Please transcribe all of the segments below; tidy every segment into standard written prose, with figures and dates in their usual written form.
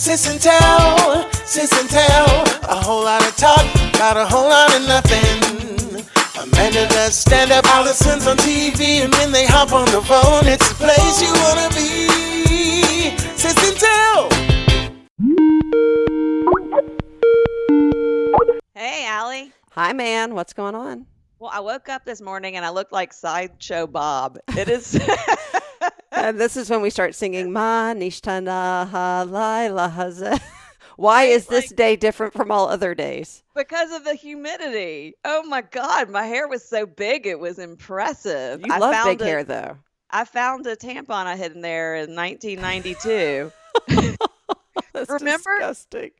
Sis and tell, a whole lot of talk, about a whole lot of nothing. Amanda does stand up, Alison's on TV, and when they hop on the phone, it's the place you wanna be. Sis and tell. Hey, Allie. Hi, man. What's going on? Well, I woke up this morning and I looked like Sideshow Bob. It is. And this is when we start singing Ma Nishtana Halailahaze. Why is this day different from all other days? Because of the humidity. Oh my God, my hair was so big it was impressive. You love big hair, though. I found a tampon I hid in there in 1992. That's Remember? Disgusting.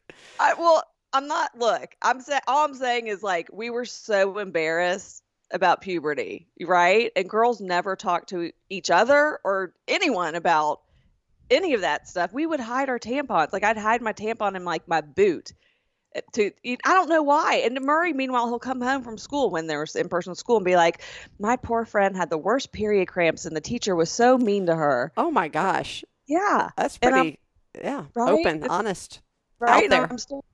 I'm not. Look, all I'm saying is like we were so embarrassed about puberty, right? And girls never talk to each other or anyone about any of that stuff. We would hide our tampons. Like I'd hide my tampon in like my boot. I don't know why. And Murray, meanwhile, he'll come home from school when there's in-person school and be like, "My poor friend had the worst period cramps, and the teacher was so mean to her." Oh my gosh. Yeah, that's pretty. Right? Open, honest, right out there. I'm still...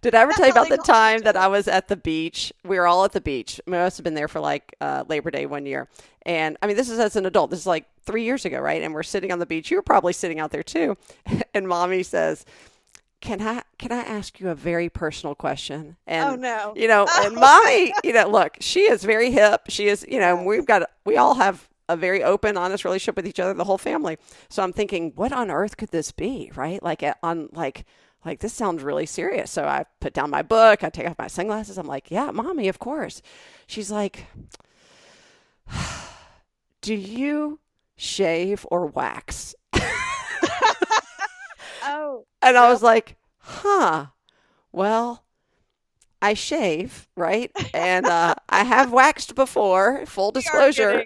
Did I ever tell you about the time that I was at the beach? We were all at the beach. We must have been there for like Labor Day one year. And I mean, this is as an adult. This is like 3 years ago, right? And we're sitting on the beach. You were probably sitting out there too. And Mommy says, can I ask you a very personal question? And, oh, no. And Mommy, look, she is very hip. She is, we all have a very open, honest relationship with each other, the whole family. So I'm thinking, what on earth could this be, right? Like, this sounds really serious. So I put down my book. I take off my sunglasses. I'm like, yeah, Mommy, of course. She's like, do you shave or wax? Oh. And I was like, well, I shave, right? And I have waxed before, full disclosure.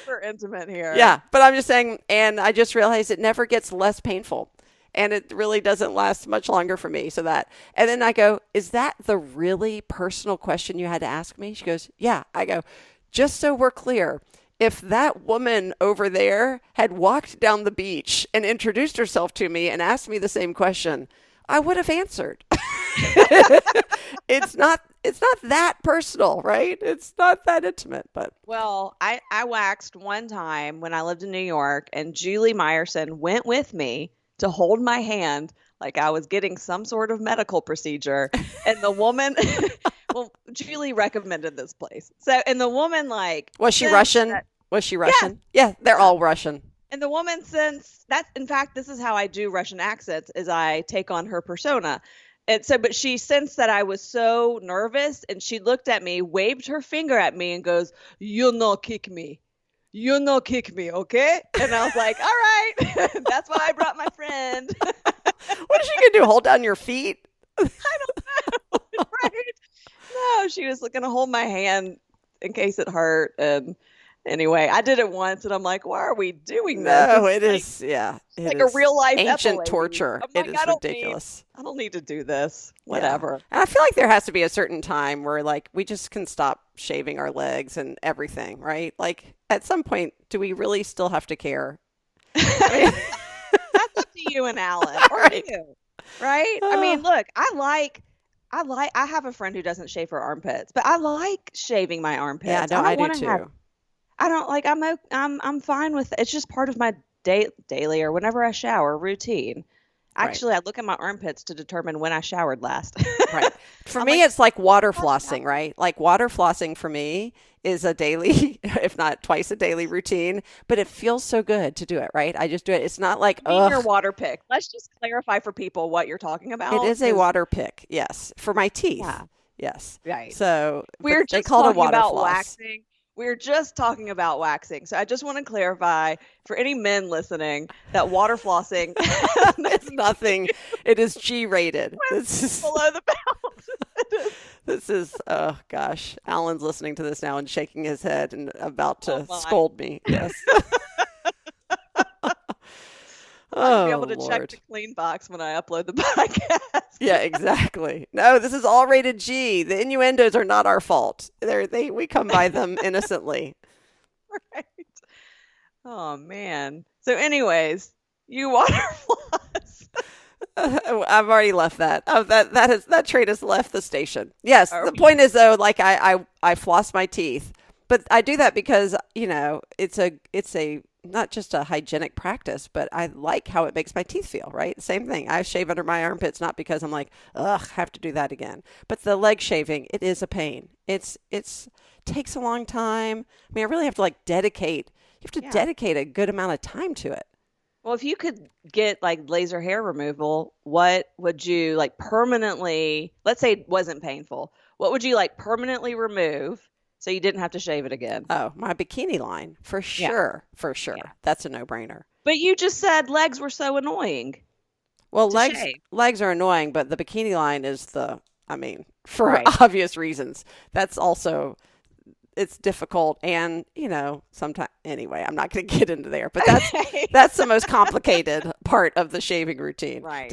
Super intimate here. Yeah, but I'm just saying, and I just realized it never gets less painful. And it really doesn't last much longer for me. And then I go, is that the really personal question you had to ask me? She goes, yeah. I go, just so we're clear, if that woman over there had walked down the beach and introduced herself to me and asked me the same question, I would have answered. It's not that personal, right? It's not that intimate, but. Well, I waxed one time when I lived in New York, and Julie Meyerson went with me to hold my hand like I was getting some sort of medical procedure. And the woman, well, Julie recommended this place. So, and the woman was she Russian? Was she Russian? Yeah, they're all Russian. And the woman, in fact, this is how I do Russian accents, is I take on her persona. And so, but she sensed that I was so nervous, and she looked at me, waved her finger at me, and goes, "You no kick me. You no kick me, okay?" And I was like, all right, that's why I brought my friend. What is she going to do, hold down your feet? I don't know, right? No, she was going to hold my hand in case it hurt. And anyway, I did it once, and I'm like, why are we doing this? No, it's like a real life ancient torture. It is ridiculous. I don't need to do this. Whatever. Yeah. And I feel like there has to be a certain time where we just can stop shaving our legs and everything, right? Like at some point, do we really still have to care? That's up to you and Alan, or right. You, right? I mean, look, I have a friend who doesn't shave her armpits, but I like shaving my armpits. Yeah, no, I do too. I'm fine with it. It's just part of my daily or whenever I shower routine. Actually, right. I look at my armpits to determine when I showered last. Right. For me, it's like water flossing, right? Like water flossing for me is a daily, if not twice a daily routine, but it feels so good to do it, right? I just do it. It's not like, your water pick. Let's just clarify for people what you're talking about. It is a water pick, yes, for my teeth. Yeah. Yes. Right. So we're just talking about waxing. We're just talking about waxing. So I just want to clarify for any men listening that water flossing is nothing. It is G-rated. This is below the belt. This is, oh gosh. Alan's listening to this now and shaking his head and about to scold me. Yes. I'll be able to check the clean box when I upload the podcast. Yeah, exactly. No, this is all rated G. The innuendos are not our fault. We come by them innocently. Right. Oh man. So anyways, You water floss. I've already left that. That trait has left the station. Yes, Oh. the point is though, like I floss my teeth, but I do that because it's a not just a hygienic practice, but I like how it makes my teeth feel. Right, same thing. I shave under my armpits not because I'm like, ugh, have to do that again. But the leg shaving, it is a pain. It's takes a long time. I mean, I really have to dedicate. You have to dedicate a good amount of time to it. Well, if you could get like laser hair removal, what would you like permanently, let's say it wasn't painful, what would you like permanently remove so you didn't have to shave it again? Oh, my bikini line, for sure, for sure. Yeah. That's a no-brainer. But you just said legs were so annoying. Well, to shave. legs are annoying, but the bikini line is for Right. obvious reasons. That's also, it's difficult, and sometimes anyway, I'm not going to get into there, but that's the most complicated part of the shaving routine. Right.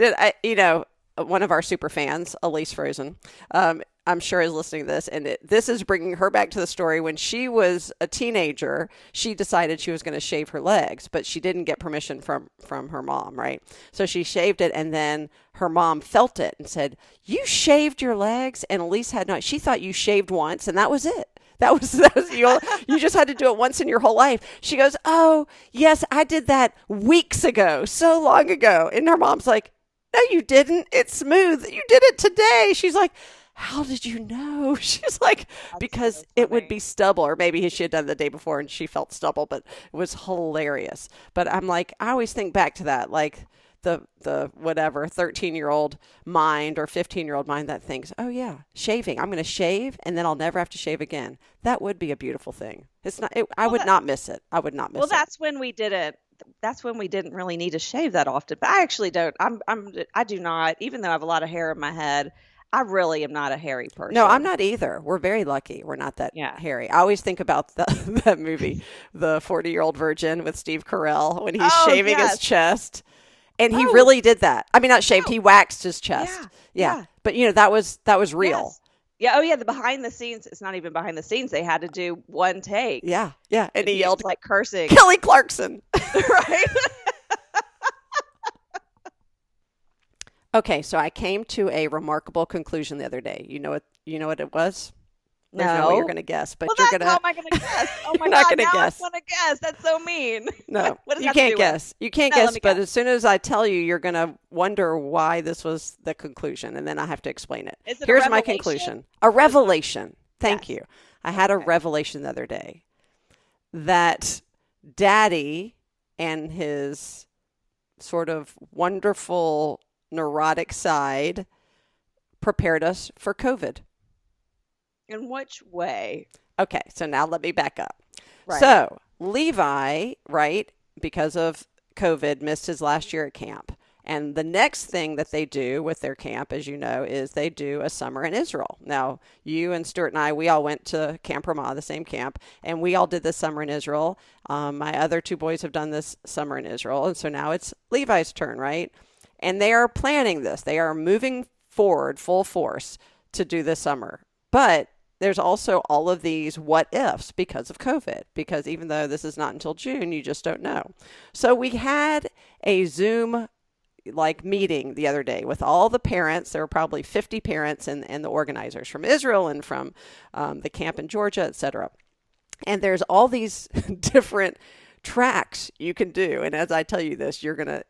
One of our super fans, Elise Frozen, I'm sure is listening to this, and this is bringing her back to the story. When she was a teenager, she decided she was going to shave her legs, but she didn't get permission from her mom, right? So she shaved it, and then her mom felt it and said, "You shaved your legs?" And Elise had not. She thought you shaved once, and that was it. That was you just had to do it once in your whole life. She goes, "Oh, yes, I did that weeks ago, so long ago." And her mom's like, "No, you didn't. It's smooth. You did it today." She's like, "How did you know?" She's like, "Because it would be stubble," or maybe she had done it the day before and she felt stubble, but it was hilarious. But I'm like, I always think back to that, like the whatever 13-year-old mind or 15-year-old mind that thinks, "Oh yeah, shaving. I'm going to shave and then I'll never have to shave again." That would be a beautiful thing. It's not. I would not miss it. I would not miss it. Well, that's when we did it. That's when we didn't really need to shave that often. But I actually don't. I do not. Even though I have a lot of hair in my head, I really am not a hairy person. No, I'm not either. We're very lucky. We're not that hairy. I always think about that movie, The 40-Year-Old Virgin with Steve Carell, when he's shaving his chest. And he really did that. I mean, not shaved. He waxed his chest. Yeah. But, that was real. Yes. Yeah. Oh, yeah. The behind the scenes. It's not even behind the scenes. They had to do one take. Yeah. Yeah. And he yelled, like cursing. "Kelly Clarkson." Right. Okay. So I came to a remarkable conclusion the other day. You know what it was? No. There's no way you're going to guess, but Well, you're going to. how am I going to guess? Oh my You're not God. gonna Now guess. I want to guess. That's so mean. No, What does you that have to can't do with? guess. You can't No, let guess, me but guess. as soon as I tell you, you're going to wonder why this was the conclusion, and then I have to explain it. Is it a Here's my revelation? conclusion. A revelation. Thank Yes. you. I had a revelation the other day that Daddy and his sort of wonderful neurotic side prepared us for COVID. In which way? Okay, so now let me back up. Right. So Levi, right, because of COVID, missed his last year at camp. And the next thing that they do with their camp, as you know, is they do a summer in Israel. Now, you and Stuart and I, we all went to Camp Ramah, the same camp, and we all did this summer in Israel. My other two boys have done this summer in Israel, and so now it's Levi's turn, right? And they are planning this. They are moving forward full force to do this summer. But there's also all of these what ifs because of COVID, because even though this is not until June, you just don't know. So we had a Zoom meeting the other day with all the parents. There were probably 50 parents and the organizers from Israel and from the camp in Georgia, etc. And there's all these different tracks you can do. And as I tell you this,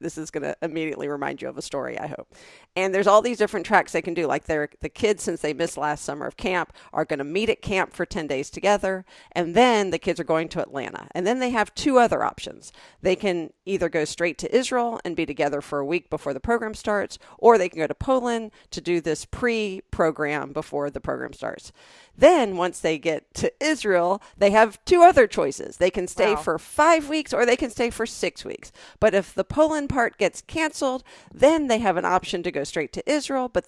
this is gonna immediately remind you of a story, I hope. And there's all these different tracks they can do. Like the kids, since they missed last summer of camp, are going to meet at camp for 10 days together. And then the kids are going to Atlanta. And then they have two other options. They can either go straight to Israel and be together for a week before the program starts, or they can go to Poland to do this pre-program before the program starts. Then once they get to Israel, they have two other choices. They can stay for 5 weeks or they can stay for 6 weeks. But if the Poland part gets canceled, then they have an option to go straight to Israel. But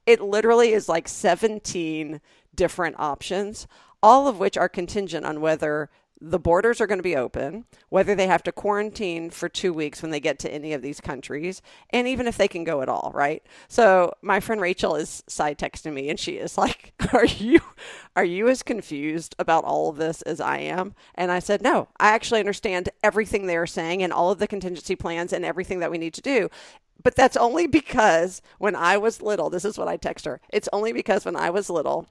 it literally is like 17 different options, all of which are contingent on whether the borders are going to be open, whether they have to quarantine for 2 weeks when they get to any of these countries, and even if they can go at all, right? So my friend Rachel is side texting me, and she is like, are you as confused about all of this as I am? And I said, no, I actually understand everything they're saying and all of the contingency plans and everything that we need to do. But that's only because when I was little, this is what I text her. It's only because when I was little,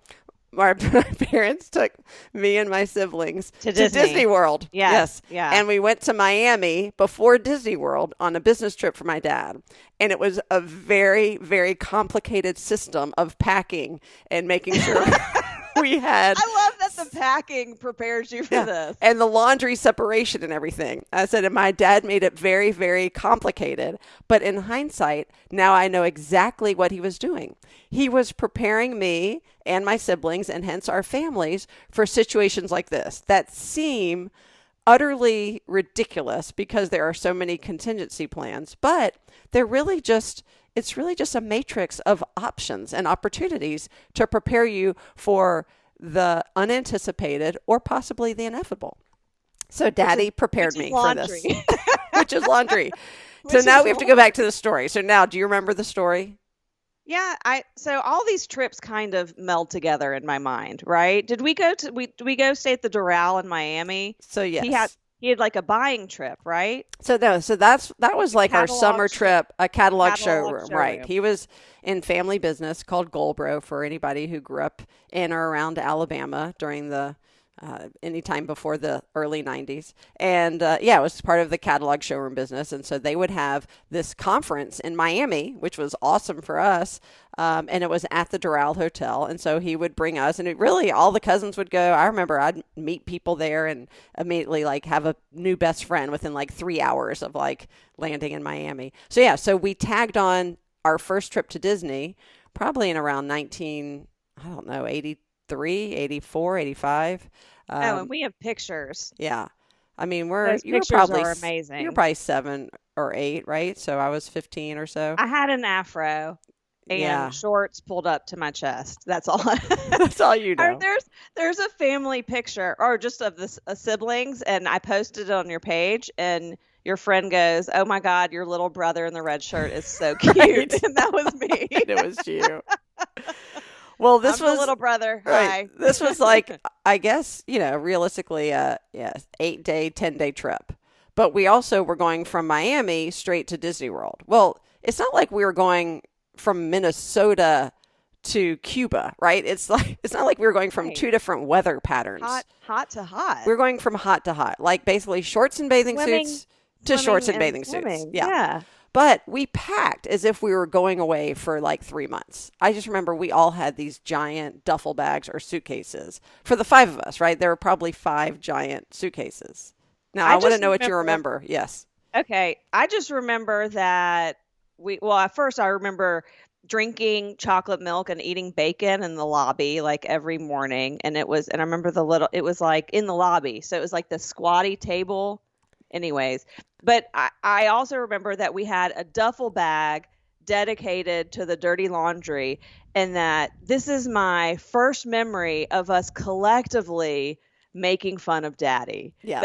my parents took me and my siblings to Disney World. Yes. Yeah. And we went to Miami before Disney World on a business trip for my dad. And it was a very, very complicated system of packing and making sure we had. I love that the packing prepares you for this. And the laundry separation and everything. I said, and my dad made it very, very complicated. But in hindsight, now I know exactly what he was doing. He was preparing me and my siblings, and hence our families, for situations like this that seem utterly ridiculous because there are so many contingency plans, but they're really just, it's really just a matrix of options and opportunities to prepare you for the unanticipated or possibly the inevitable. So Daddy prepared me for this, which is laundry. So now we have to go back to the story. So now, do you remember the story? Yeah, so all these trips kind of meld together in my mind, right? Did we go stay at the Doral in Miami? So yes. He had like a buying trip, right? So that was like our summer trip, a catalog showroom, right? He was in family business called Goldbro, for anybody who grew up in or around Alabama during the anytime before the early 90s. And it was part of the catalog showroom business. And so they would have this conference in Miami, which was awesome for us. And it was at the Doral Hotel. And so he would bring us, and it really, all the cousins would go. I remember I'd meet people there and immediately like have a new best friend within like 3 hours of like landing in Miami. So so we tagged on our first trip to Disney probably in around 83, 84, 85. And we have pictures. Yeah. I mean, you were probably amazing. You were probably 7 or 8, right? So I was 15 or so. I had an afro and shorts pulled up to my chest. That's all. That's all you know. There's a family picture, or just of the siblings, and I posted it on your page, and your friend goes, "Oh my God, your little brother in the red shirt is so cute." Right. And that was me. It was you. Well, this was the little brother. Right. Hi. This was like, I guess, realistically, 8-day, 10-day trip. But we also were going from Miami straight to Disney World. Well, it's not like we were going from Minnesota to Cuba, right? It's not like we were going from two different weather patterns. Hot to hot. We're going from hot to hot, like basically shorts and bathing suits to shorts and bathing suits. Yeah. But we packed as if we were going away for like 3 months. I just remember we all had these giant duffel bags or suitcases for the 5 of us, right? There were probably 5 giant suitcases. Now, I want to know what you remember. Yes. Okay. I just remember that at first I remember drinking chocolate milk and eating bacon in the lobby like every morning. And I remember it was like in the lobby. So it was like the squatty table. Anyways, but I also remember that we had a duffel bag dedicated to the dirty laundry, and that this is my first memory of us collectively making fun of Daddy. Yeah.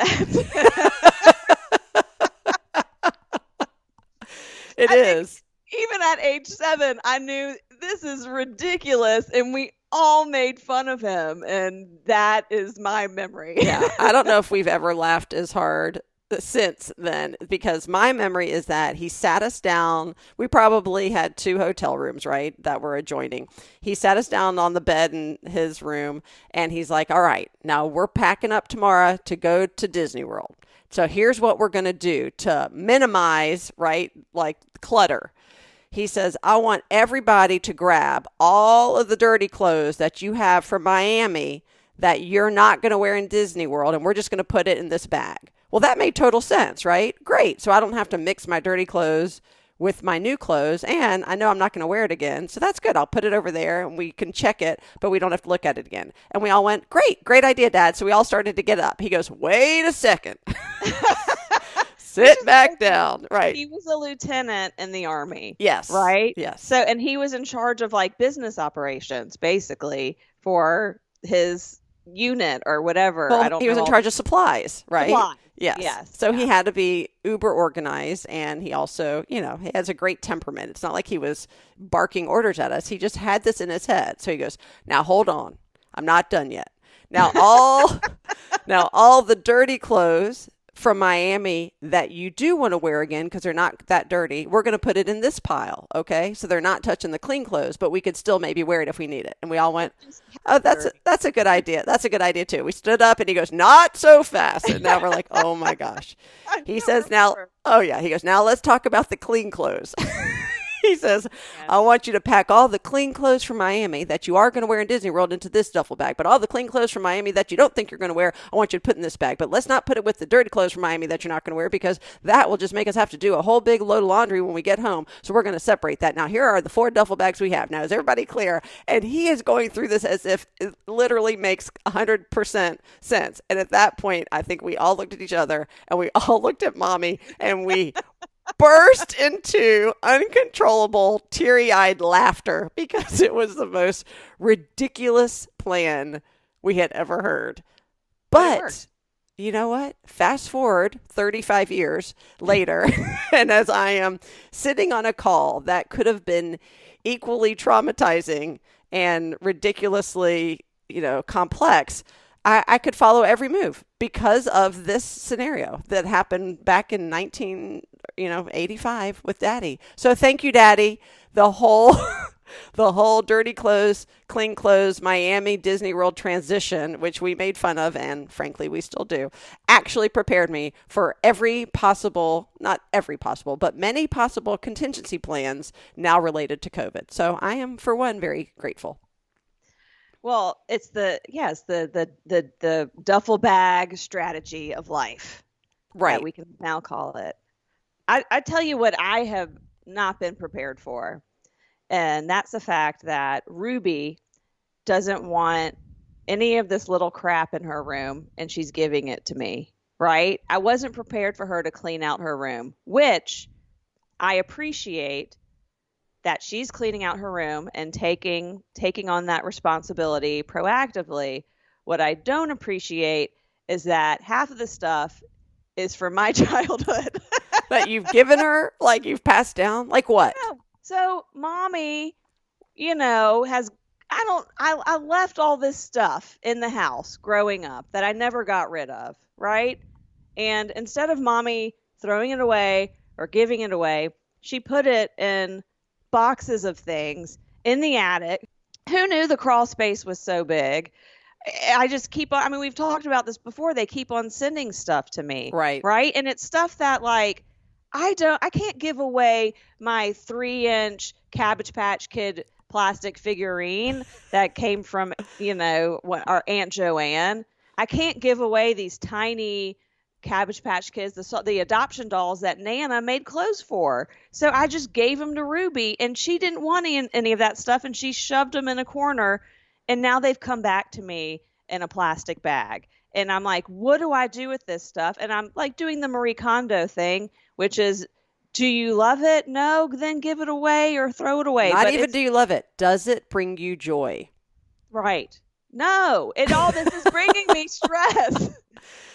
It is. Even at age 7, I knew this is ridiculous, and we all made fun of him, and that is my memory. Yeah. I don't know if we've ever laughed as hard since then, because my memory is that he sat us down. We probably had 2 hotel rooms, right, that were adjoining. He sat us down on the bed in his room, and he's like, all right, now we're packing up tomorrow to go to Disney World. So here's what we're going to do to minimize, right, like clutter. He says, I want everybody to grab all of the dirty clothes that you have from Miami that you're not going to wear in Disney World, and we're just going to put it in this bag. Well, that made total sense, right? Great. So I don't have to mix my dirty clothes with my new clothes, and I know I'm not going to wear it again. So that's good. I'll put it over there, and we can check it, but we don't have to look at it again. And we all went, great idea, Dad. So we all started to get up. He goes, wait a second. Sit back down. Right. He was a lieutenant in the Army. Yes. Right? Yes. So, and he was in charge of like business operations, basically, for his unit or whatever. Well, I don't he was know in charge of supplies, right? supplies. Yes. Yes. So he had to be uber organized, and he also, he has a great temperament. It's not like he was barking orders at us. He just had this in his head. So he goes, "Now hold on. I'm not done yet. Now all the dirty clothes from Miami that you do want to wear again because they're not that dirty, we're going to put it in this pile, okay? So they're not touching the clean clothes, but we could still maybe wear it if we need it." And we all went, "Oh, that's a good idea. That's a good idea too." We stood up, and he goes, "Not so fast." And now we're like, "Oh my gosh." He says, "Now, oh yeah," he goes, "Now let's talk about the clean clothes." He says, "I want you to pack all the clean clothes from Miami that you are going to wear in Disney World into this duffel bag. But all the clean clothes from Miami that you don't think you're going to wear, I want you to put in this bag. But let's not put it with the dirty clothes from Miami that you're not going to wear, because that will just make us have to do a whole big load of laundry when we get home. So we're going to separate that. Now, here are the 4 duffel bags we have. Now, is everybody clear?" And he is going through this as if it literally makes 100% sense. And at that point, I think we all looked at each other, and we all looked at Mommy, and we burst into uncontrollable, teary-eyed laughter because it was the most ridiculous plan we had ever heard. But you know what? Fast forward 35 years later, and as I am sitting on a call that could have been equally traumatizing and ridiculously, complex, I could follow every move because of this scenario that happened back in 1985 with Daddy. So thank you, Daddy. The whole dirty clothes, clean clothes, Miami Disney World transition, which we made fun of, and frankly, we still do, actually prepared me for every possible, not every possible, but many possible contingency plans now related to COVID. So I am, for one, very grateful. Well, it's the duffel bag strategy of life, right? That we can now call it. I tell you what I have not been prepared for, and that's the fact that Ruby doesn't want any of this little crap in her room, and she's giving it to me, right? I wasn't prepared for her to clean out her room, which I appreciate that she's cleaning out her room and taking on that responsibility proactively. What I don't appreciate is that half of the stuff is from my childhood that you've given her, like you've passed down, like what? Yeah. So Mommy, has I left all this stuff in the house growing up that I never got rid of, right? And instead of Mommy throwing it away or giving it away, she put it in boxes of things in the attic. Who knew the crawl space was so big? I just keep on, we've talked about this before. They keep on sending stuff to me. Right. Right. And it's stuff that I can't give away my 3-inch Cabbage Patch Kid plastic figurine that came from, our Aunt Joanne. I can't give away these tiny Cabbage Patch Kids, the adoption dolls that Nana made clothes for. So I just gave them to Ruby, and she didn't want any of that stuff, and she shoved them in a corner, and now they've come back to me in a plastic bag. And I'm like, what do I do with this stuff? And I'm like doing the Marie Kondo thing, which is, do you love it? No, then give it away or throw it away. Not even do you love it. Does it bring you joy? Right. No, this is bringing me stress.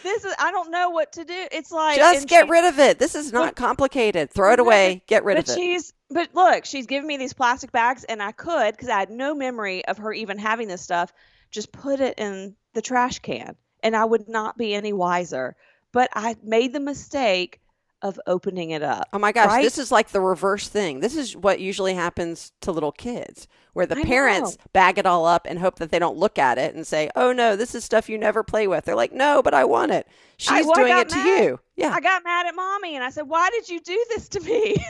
I don't know what to do. It's like, just get rid of it. This is not complicated. Throw it away. Get rid of it. But look, she's giving me these plastic bags, and I could, because I had no memory of her even having this stuff, just put it in the trash can, and I would not be any wiser. But I made the mistake of opening it up. Oh my gosh, right? This is like the reverse thing. This is what usually happens to little kids, where the parents bag it all up and hope that they don't look at it and say, "Oh no, this is stuff you never play with." They're like, "No, but I want it." She's doing it to you. Yeah. I got mad at Mommy, and I said, "Why did you do this to me?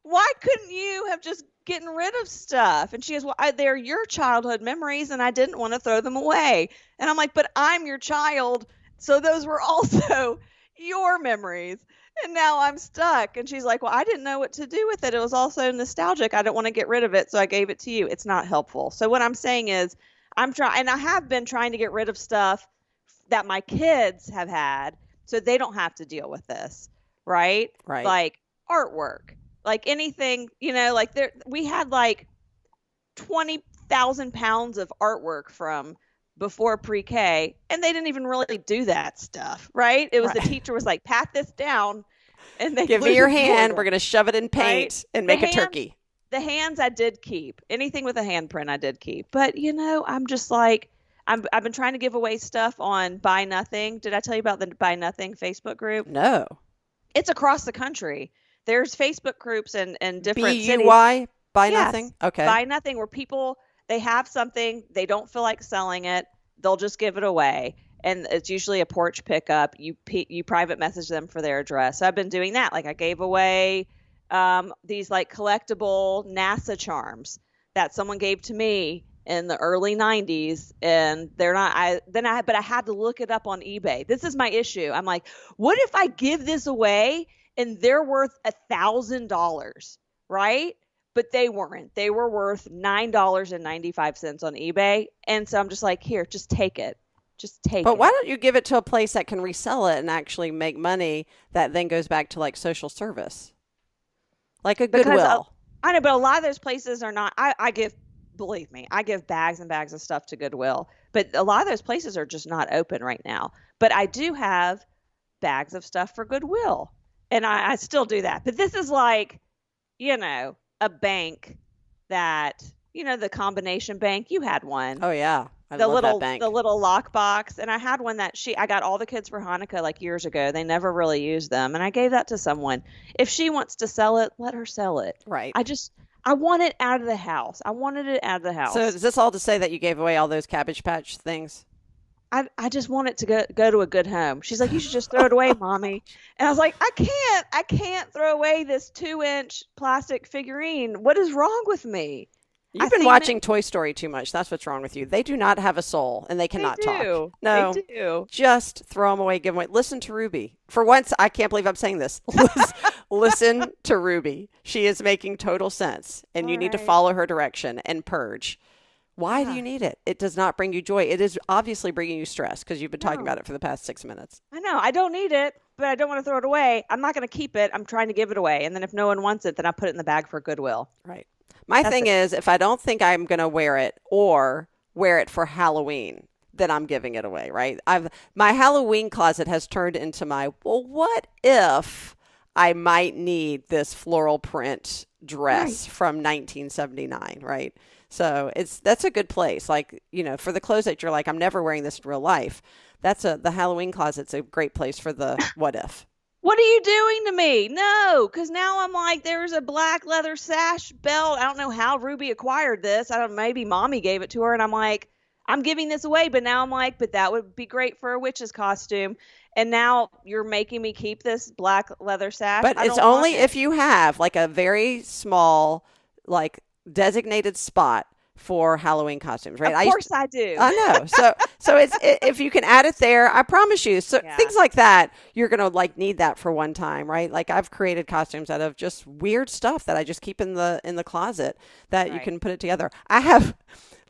Why couldn't you have just gotten rid of stuff?" And she goes, "Well, they're your childhood memories, and I didn't want to throw them away." And I'm like, "But I'm your child, so those were also your memories, and now I'm stuck." And she's like, "Well, I didn't know what to do with it. It was also nostalgic. I didn't want to get rid of it, so I gave it to you." It's not helpful. So what I'm saying is, I have been trying to get rid of stuff that my kids have had, so they don't have to deal with this, right? Right. Like artwork, like anything, we had like 20,000 pounds of artwork from before pre-K, and they didn't even really do that stuff, right? It was the teacher was like, pat this down, and they give me your hand. We're going to shove it in paint and make a turkey. The hands I did keep. Anything with a handprint I did keep. But, I'm just like, I've been trying to give away stuff on Buy Nothing. Did I tell you about the Buy Nothing Facebook group? No. It's across the country. There's Facebook groups in different cities. B-U-Y? Buy Nothing? Okay. Buy Nothing, where people, they have something, they don't feel like selling it, they'll just give it away. And it's usually a porch pickup. You private message them for their address. So I've been doing that. Like I gave away these like collectible NASA charms that someone gave to me in the early 90s, and they're not, but I had to look it up on eBay. This is my issue. I'm like, what if I give this away and they're worth $1,000, right? But they weren't. They were worth $9.95 on eBay. And so I'm just like, here, just take it. Just take it. But why don't you give it to a place that can resell it and actually make money that then goes back to like social service? Like a Goodwill. I know, but a lot of those places are not. Believe me, I give bags and bags of stuff to Goodwill. But a lot of those places are just not open right now. But I do have bags of stuff for Goodwill. And I still do that. But this is like, a bank that, the combination bank. You had one. Oh, yeah. I love that bank. The little lockbox. And I had one that I got all the kids for Hanukkah like years ago. They never really used them. And I gave that to someone. If she wants to sell it, let her sell it. Right. I want it out of the house. I wanted it out of the house. So is this all to say that you gave away all those Cabbage Patch things? I just want it to go to a good home. She's like, you should just throw it away, Mommy. And I was like, I can't throw away this 2-inch plastic figurine. What is wrong with me? You've been watching Toy Story too much. That's what's wrong with you. They do not have a soul, and they cannot talk. No, they do. Just throw them away, give them away. Listen to Ruby. For once, I can't believe I'm saying this. Listen to Ruby. She is making total sense, and you need to follow her direction and purge. Why do you need it? It does not bring you joy. It is obviously bringing you stress because you've been talking about it for the past 6 minutes. I know. I don't need it, but I don't want to throw it away. I'm not going to keep it. I'm trying to give it away. And then if no one wants it, then I put it in the bag for Goodwill. Right. My thing is, if I don't think I'm going to wear it or wear it for Halloween, then I'm giving it away, right? My Halloween closet has turned into what if I might need this floral print dress from 1979, right? So that's a good place. Like, for the clothes that you're like, I'm never wearing this in real life. The Halloween closet's a great place for the what if. What are you doing to me? No, because now I'm like, there's a black leather sash belt. I don't know how Ruby acquired this. Maybe Mommy gave it to her. And I'm like, I'm giving this away. But now I'm like, but that would be great for a witch's costume. And now you're making me keep this black leather sash. But it's only if you have like a very small, like designated spot for Halloween costumes, right? Of course I do. I know. So it's if you can add it there, I promise you. So things like that, you're gonna like need that for one time, right? Like I've created costumes out of just weird stuff that I just keep in the closet that you can put it together. I have.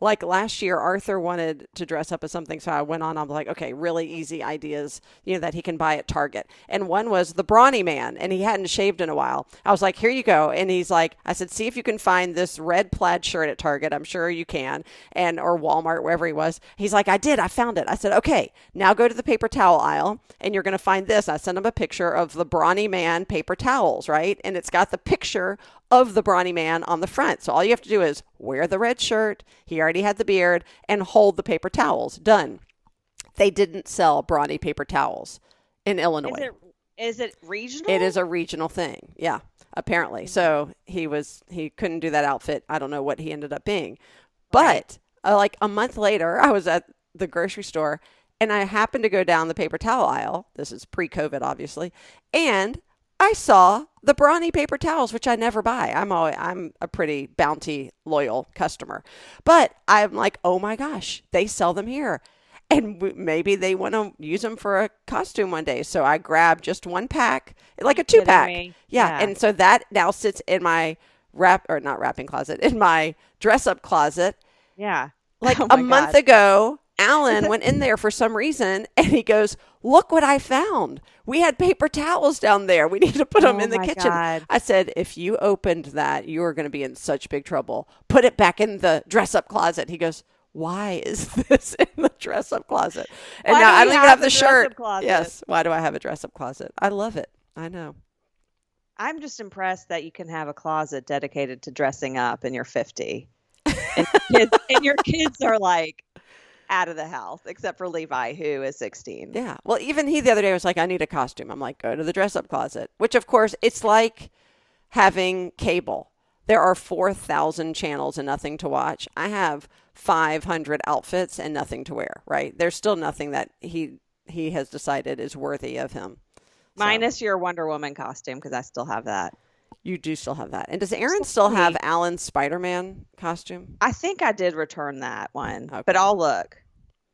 Like last year, Arthur wanted to dress up as something, so I went on. I'm like, okay, really easy ideas, that he can buy at Target. And one was the Brawny Man, and he hadn't shaved in a while. I was like, here you go. And he's like, I said, see if you can find this red plaid shirt at Target. I'm sure you can, or Walmart, wherever he was. He's like, I did. I found it. I said, okay, now go to the paper towel aisle, and you're going to find this. I sent him a picture of the Brawny Man paper towels, right? And it's got the picture of the Brawny Man on the front. So all you have to do is wear the red shirt. He already had the beard and hold the paper towels. Done. They didn't sell Brawny paper towels in Illinois. Is it regional? It is a regional thing. Yeah, apparently. So he couldn't do that outfit. I don't know what he ended up being. But like a month later, I was at the grocery store and I happened to go down the paper towel aisle. This is pre-COVID, obviously. And I saw the Brawny paper towels, which I never buy. I'm a pretty Bounty loyal customer, but I'm like, oh my gosh, they sell them here, and maybe they want to use them for a costume one day. So I grabbed just one pack, like a 2-pack. Yeah, and so that now sits in my not wrapping closet, in my dress up closet. Yeah, like a month ago. Alan went in there for some reason and he goes, look what I found. We had paper towels down there. We need to put them in the kitchen. God. I said, if you opened that, you are going to be in such big trouble. Put it back in the dress up closet. He goes, why is this in the dress-up closet? And Why now do I we don't even have have the a shirt. dress-up closet? Yes. Why do I have a dress-up closet? I love it. I know. I'm just impressed that you can have a closet dedicated to dressing up and you're 50. And your kids are like out of the house, except for Levi, who is 16. Yeah. Well, even he the other day was like, I need a costume. I'm like, go to the dress-up closet, which of course it's like having cable. There are 4,000 channels and nothing to watch. I have 500 outfits and nothing to wear, right? There's still nothing that he has decided is worthy of him. Minus your Wonder Woman costume, because I still have that. You do still have that. And does Aaron still have Alan's Spider-Man costume? I think I did return that one, Okay. but I'll look.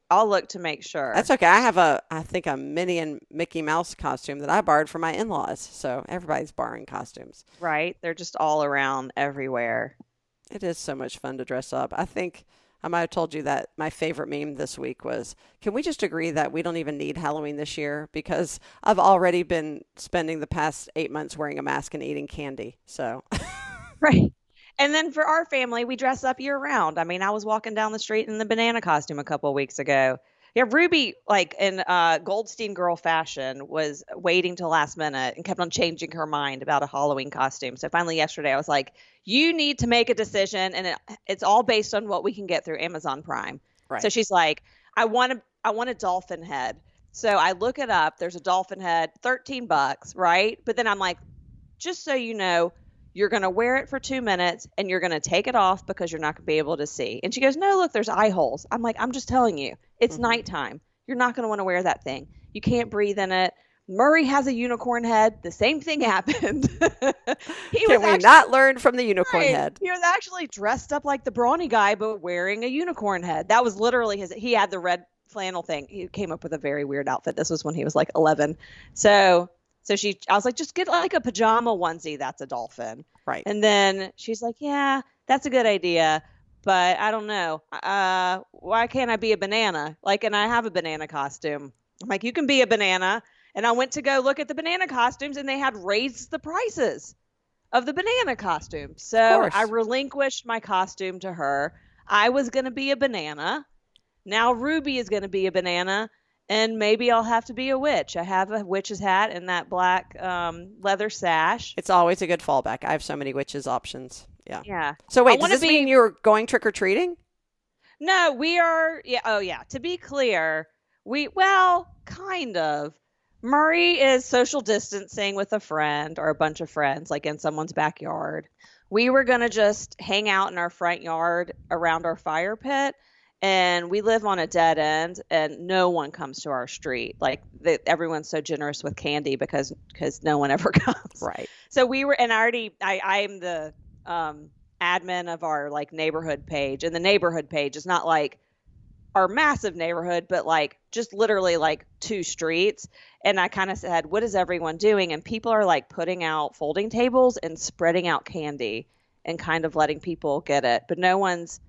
I'll look to make sure. That's okay. I have I think a Minnie and Mickey Mouse costume that I borrowed from my in-laws. So everybody's borrowing costumes. Right? They're just all around everywhere. It is so much fun to dress up. I think I might have told you that my favorite meme this week was, can we just agree that we don't even need Halloween this year? Because I've already been spending the past 8 months wearing a mask and eating candy. So, Right. And then for our family, we dress up year round. I mean, I was walking down the street in the banana costume a couple of weeks ago. Yeah, Ruby, like in Goldstein girl fashion, was waiting till last minute and kept on changing her mind about a Halloween costume. So finally yesterday, I was like, you need to make a decision, and it's all based on what we can get through Amazon Prime. right. So she's like, I want a dolphin head. So I look it up. There's a dolphin head, $13, right? But then I'm like, just so you know, you're going to wear it for 2 minutes and you're going to take it off because you're not going to be able to see. And she goes, no, look, there's eye holes. I'm like, I'm just telling you, it's nighttime. You're not going to want to wear that thing. You can't breathe in it. Murray has a unicorn head. The same thing happened. Can we not learn from the unicorn head? He was actually dressed up like the brawny guy, but wearing a unicorn head. That was literally he had the red flannel thing. He came up with a very weird outfit. This was when he was like 11. So I was like, just get like a pajama onesie. That's a dolphin. Right. And then she's like, yeah, that's a good idea. But I don't know. Why can't I be a banana? Like, and I have a banana costume. I'm like, you can be a banana. And I went to go look at the banana costumes and they had raised the prices of the banana costume. So I relinquished my costume to her. I was going to be a banana. Now Ruby is going to be a banana. And maybe I'll have to be a witch. I have a witch's hat and that black leather sash. It's always a good fallback. I have so many witches options. Yeah. Yeah. So wait, does this mean you're going trick-or-treating? No, we are. Yeah. Oh, yeah. To be clear, kind of. Murray is social distancing with a friend or a bunch of friends, like in someone's backyard. We were going to just hang out in our front yard around our fire pit. And we live on a dead end and no one comes to our street. Like everyone's so generous with candy because no one ever comes. Right. So we were, and I am the admin of our like neighborhood page, and the neighborhood page is not like our massive neighborhood, but like just literally like 2 streets. And I kind of said, what is everyone doing? And people are like putting out folding tables and spreading out candy and kind of letting people get it. But no one's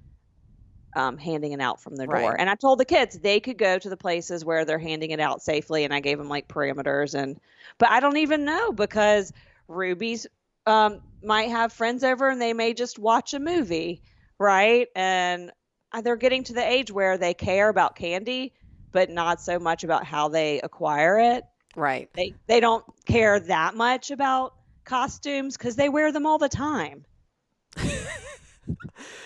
handing it out from their door. Right. And I told the kids they could go to the places where they're handing it out safely. And I gave them like parameters. But I don't even know because Ruby's might have friends over and they may just watch a movie. Right. And they're getting to the age where they care about candy, but not so much about how they acquire it. Right. They don't care that much about costumes because they wear them all the time.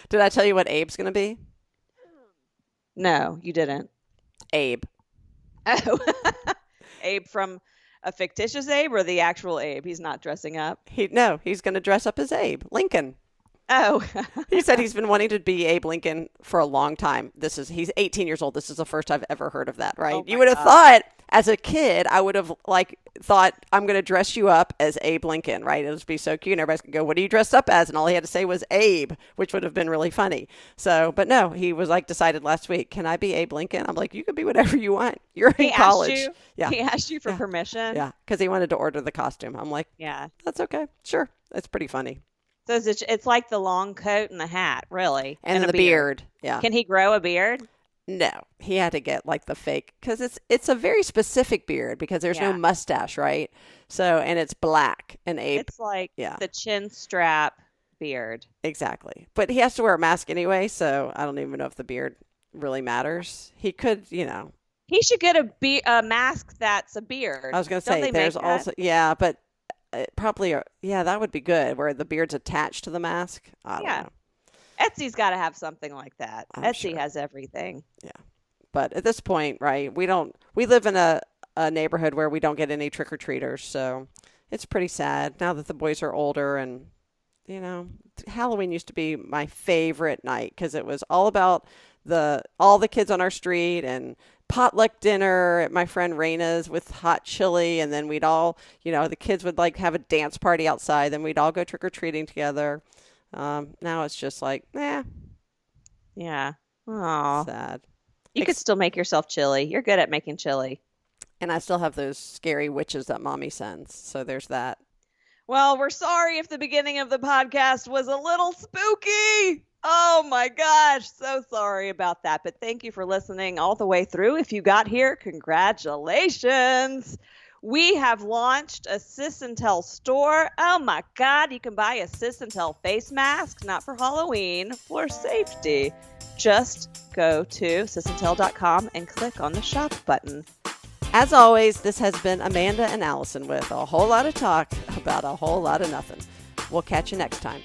Did I tell you what Abe's going to be? No, you didn't. Abe. Oh, Abe from a fictitious Abe or the actual Abe? He's not dressing up. He's going to dress up as Abe Lincoln. Oh. He said he's been wanting to be Abe Lincoln for a long time. He's 18 years old. This is the first I've ever heard of that, right? Oh You would have thought as a kid, I would have thought I'm going to dress you up as Abe Lincoln, right? It would be so cute. And everybody's going to go, what are you dressed up as? And all he had to say was Abe, which would have been really funny. So, but no, he was decided last week, can I be Abe Lincoln? I'm like, you can be whatever you want. You're in college. Yeah. He asked you for permission. Yeah. Because he wanted to order the costume. I'm like, yeah, that's okay. Sure. That's pretty funny. So it's like the long coat and the hat, really. And the beard. Yeah. Can he grow a beard? No, he had to get like the fake because it's a very specific beard because there's no mustache, right? So, and it's black and Abe. It's like the chin strap beard. Exactly. But he has to wear a mask anyway, so I don't even know if the beard really matters. He could, He should get a mask that's a beard. I was going to Don't say, they there's make that? also, yeah, but probably, that would be good, where the beard's attached to the mask. I don't Yeah. know. Etsy's got to have something like that. I'm Etsy sure. has everything. Yeah. But at this point, right, we live in a neighborhood where we don't get any trick-or-treaters, so it's pretty sad now that the boys are older. And, Halloween used to be my favorite night because it was all about all the kids on our street and potluck dinner at my friend Raina's with hot chili, and then we'd all, the kids would like have a dance party outside, then we'd all go trick-or-treating together. Now it's just like, Yeah. Oh, sad. you could still make yourself chili. You're good at making chili. And I still have those scary witches that mommy sends. So there's that. Well, we're sorry if the beginning of the podcast was a little spooky. Oh my gosh, so sorry about that. But thank you for listening all the way through. If you got here, congratulations. We have launched a Sis and Tell store. Oh my God, you can buy a Sis and Tell face mask, not for Halloween, for safety. Just go to sisandtell.com and click on the shop button. As always, this has been Amanda and Alison with a whole lot of talk about a whole lot of nothing. We'll catch you next time.